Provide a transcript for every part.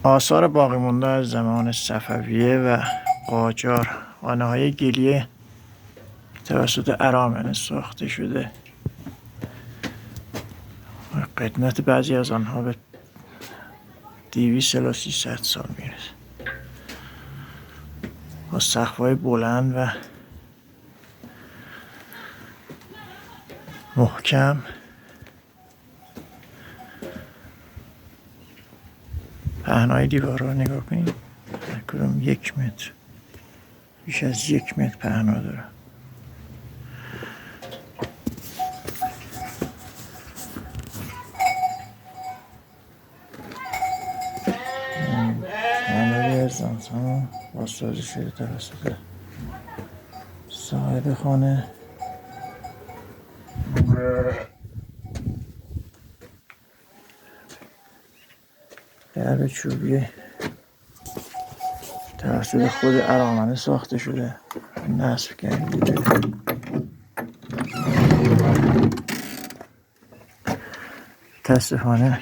آثار باقی مانده از زمان صفویه و قاجار، خانه‌های گلیه توسط ارامنه ساخته شده. قدمت بعضی از آنها به 200 الی 300 سال میرسه، با سقف‌های بلند و محکم. پهنای دیوارها رو نگاه کنید، هر کدوم 1 متر، بیش از 1 متر پهنا داره. معماری از زمزم بازسازی شده توسط صاحب خانه. درب چوبی توسط خود ارامنه ساخته شده، نصب کردیده. متاسفانه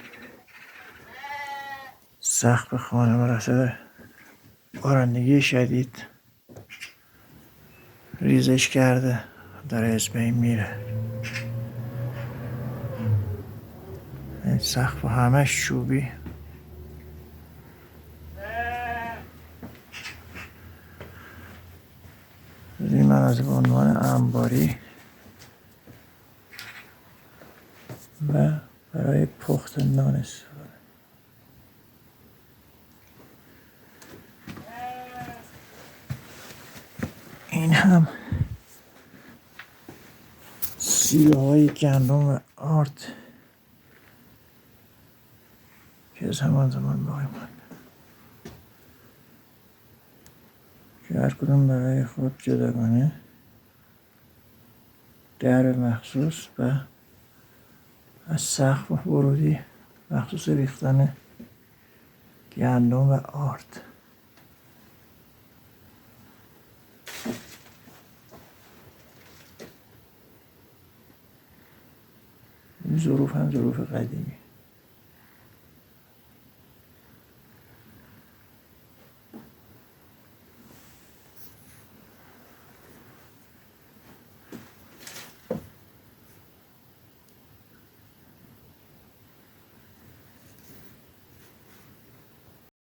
سقف خانه بر بارندگی شدید ریزش کرده، داره از بین میره. این سقف همش چوبی. این مناظر به عنوان انباری و برای پخت نان استفاده. این هم سیله های گندم و آرد که از همان زمان باقی مانده، که هر کدوم برای خود جداگانه در مخصوص و از سقف ورودی مخصوص ریختن گندم و آرد. این ظروف هم ظروف قدیمی.